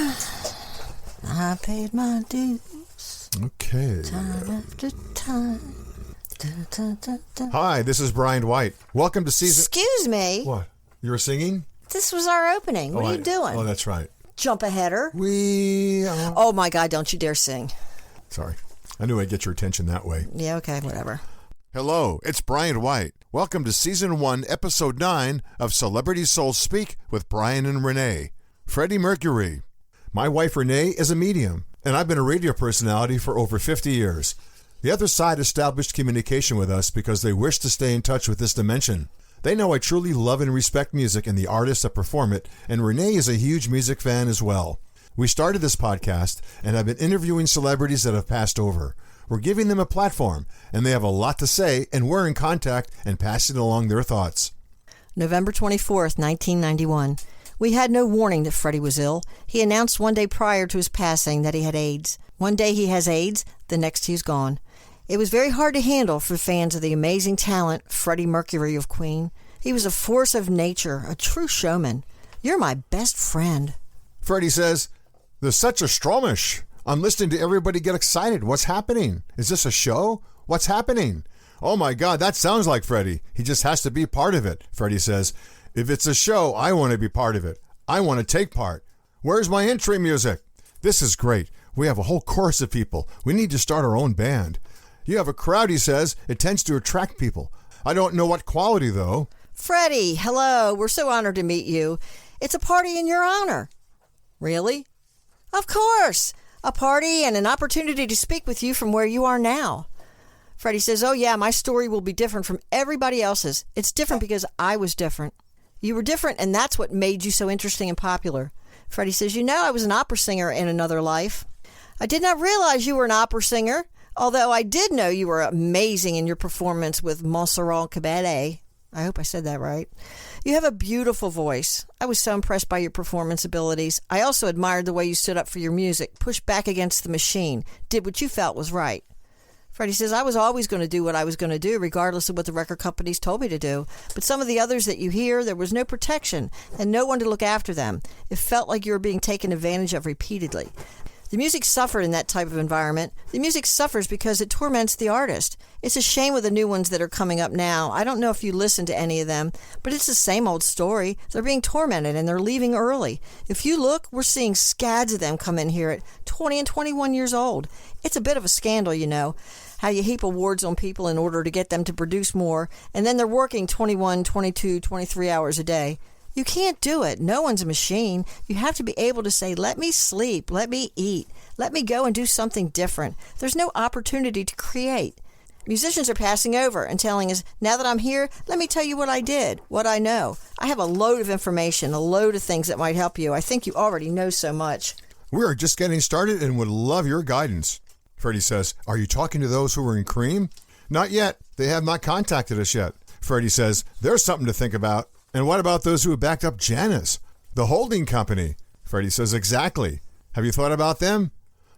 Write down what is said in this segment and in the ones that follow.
I paid my dues. Okay. Time after time. Hi, this is Brian White. Welcome to season... Excuse me. What? You were singing? This was our opening. What are you doing? Oh, that's right. Jump aheader. We... Oh my God, don't you dare sing. Sorry. I knew I'd get your attention that way. Yeah, okay, whatever. Hello, it's Brian White. Welcome to Season 1, Episode 9 of Celebrity Souls Speak with Brian and Rene. Freddie Mercury. My wife Rene is a medium, and I've been a radio personality for over 50 years. The other side established communication with us because they wish to stay in touch with this dimension. They know I truly love and respect music and the artists that perform it, and Rene is a huge music fan as well. We started this podcast and have been interviewing celebrities that have passed over. We're giving them a platform, and they have a lot to say, and we're in contact and passing along their thoughts. November 24th, 1991. We had no warning that Freddie was ill. He announced one day prior to his passing that he had AIDS. One day he has AIDS, the next he's gone. It was very hard to handle for fans of the amazing talent, Freddie Mercury of Queen. He was a force of nature, a true showman. You're my best friend. Freddie says, "There's such a stromish. I'm listening to everybody get excited. What's happening? Is this a show? What's happening? Oh my God, that sounds like Freddie. He just has to be part of it." Freddie says, "If it's a show, I want to be part of it. I want to take part. Where's my entry music? This is great. We have a whole chorus of people. We need to start our own band. You have a crowd," he says. "It tends to attract people. I don't know what quality, though." Freddie, hello. We're so honored to meet you. It's a party in your honor. Really? Of course. A party and an opportunity to speak with you from where you are now. Freddie says, "Oh yeah, my story will be different from everybody else's. It's different because I was different. You were different, and that's what made you so interesting and popular." Freddie says, "You know, I was an opera singer in another life. I did not realize you were an opera singer, although I did know you were amazing in your performance with Montserrat Caballé. I hope I said that right. You have a beautiful voice. I was so impressed by your performance abilities. I also admired the way you stood up for your music, pushed back against the machine, did what you felt was right." Freddie says, "I was always going to do what I was going to do, regardless of what the record companies told me to do. But some of the others that you hear, there was no protection and no one to look after them. It felt like you were being taken advantage of repeatedly. The music suffered in that type of environment. The music suffers because it torments the artist. It's a shame with the new ones that are coming up now. I don't know if you listen to any of them, but it's the same old story. They're being tormented and they're leaving early. If you look, we're seeing scads of them come in here at 20 and 21 years old. It's a bit of a scandal, you know, how you heap awards on people in order to get them to produce more, and then they're working 21, 22, 23 hours a day. You can't do it. No one's a machine. You have to be able to say, let me sleep, let me eat, let me go and do something different. There's no opportunity to create. Musicians are passing over and telling us, now that I'm here, let me tell you what I did, what I know. I have a load of information, a load of things that might help you. I think you already know so much." "We are just getting started and would love your guidance." Freddie says, "Are you talking to those who are in Cream?" "Not yet. They have not contacted us yet." Freddie says, "There's something to think about. And what about those who have backed up Janus, the holding company?" Freddie says, "Exactly. Have you thought about them?"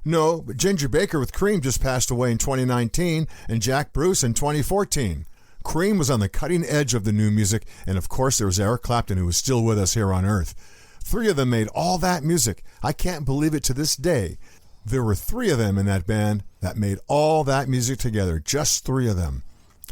"No, but Ginger Baker with Cream just passed away in 2019 and Jack Bruce in 2014. Cream was on the cutting edge of the new music, and of course there was Eric Clapton, who is still with us here on Earth. Three of them made all that music. I can't believe it to this day. There were three of them in that band that made all that music together, just three of them."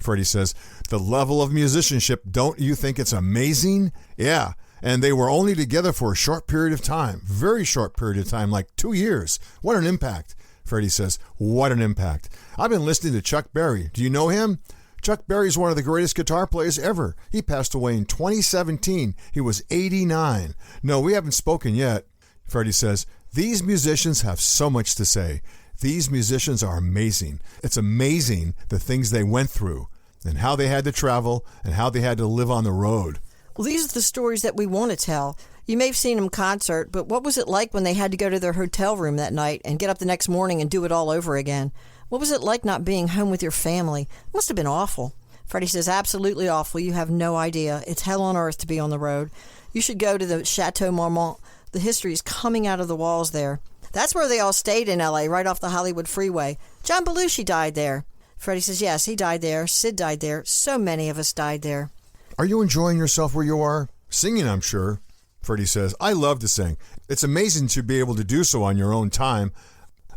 Freddie says, "The level of musicianship, don't you think it's amazing?" "Yeah, and they were only together for a short period of time, very short period of time, like 2 years. What an impact." Freddie says, "What an impact. I've been listening to Chuck Berry. Do you know him? Chuck Berry's one of the greatest guitar players ever. He passed away in 2017. He was 89. No, we haven't spoken yet." Freddie says, "These musicians have so much to say. These musicians are amazing. It's amazing the things they went through and how they had to travel and how they had to live on the road." Well, these are the stories that we want to tell. You may have seen them concert, but what was it like when they had to go to their hotel room that night and get up the next morning and do it all over again? What was it like not being home with your family? It must have been awful. Freddie says, "Absolutely awful. You have no idea. It's hell on earth to be on the road. You should go to the Chateau Marmont. The history is coming out of the walls there. That's where they all stayed in L.A., right off the Hollywood freeway. John Belushi died there." Freddie says, "Yes, he died there. Sid died there. So many of us died there." "Are you enjoying yourself where you are? Singing, I'm sure." Freddie says, "I love to sing. It's amazing to be able to do so on your own time.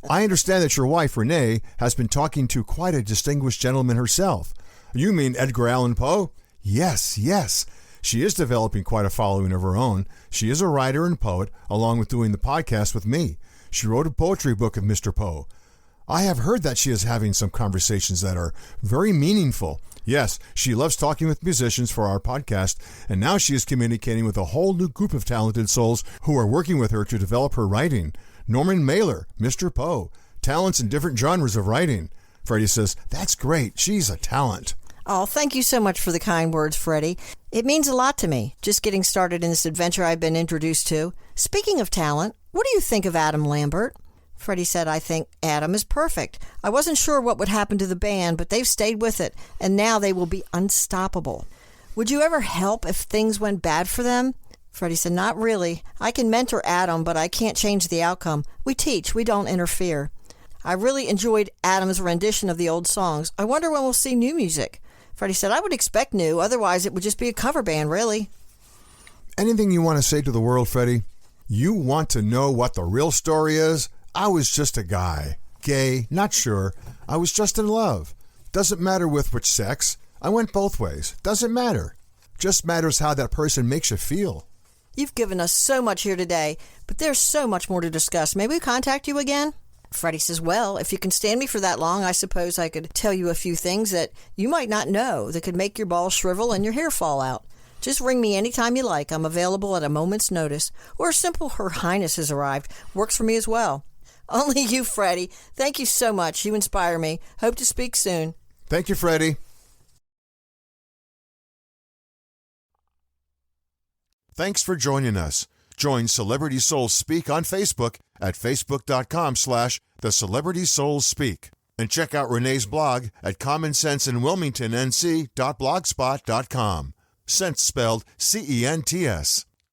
I understand that your wife, Rene, has been talking to quite a distinguished gentleman herself. You mean Edgar Allan Poe? Yes, yes. She is developing quite a following of her own. She is a writer and poet, along with doing the podcast with me. She wrote a poetry book of Mr. Poe. I have heard that she is having some conversations that are very meaningful. Yes, she loves talking with musicians for our podcast, and now she is communicating with a whole new group of talented souls who are working with her to develop her writing. Norman Mailer, Mr. Poe, talents in different genres of writing. Freddie says, that's great. She's a talent. Oh, thank you so much for the kind words, Freddie. It means a lot to me, just getting started in this adventure I've been introduced to. Speaking of talent, what do you think of Adam Lambert? Freddie said, I think Adam is perfect. I wasn't sure what would happen to the band, but they've stayed with it, and now they will be unstoppable. Would you ever help if things went bad for them? Freddie said, not really. I can mentor Adam, but I can't change the outcome. We teach, we don't interfere. I really enjoyed Adam's rendition of the old songs. I wonder when we'll see new music. Freddie said, I would expect new, otherwise it would just be a cover band, really. Anything you want to say to the world, Freddie? You want to know what the real story is? I was just a guy. Gay, not sure. I was just in love. Doesn't matter with which sex. I went both ways. Doesn't matter. Just matters how that person makes you feel. You've given us so much here today, but there's so much more to discuss. May we contact you again? Freddie says, well, if you can stand me for that long, I suppose I could tell you a few things that you might not know that could make your balls shrivel and your hair fall out. Just ring me anytime you like. I'm available at a moment's notice. Or a simple Her Highness has arrived works for me as well. Only you, Freddie. Thank you so much. You inspire me. Hope to speak soon. Thank you, Freddie. Thanks for joining us. Join Celebrity Souls Speak on Facebook at facebook.com/The Celebrity Souls Speak. And check out Renee's blog at commonsenseinwilmingtonnc.blogspot.com. Sense spelled CENTS.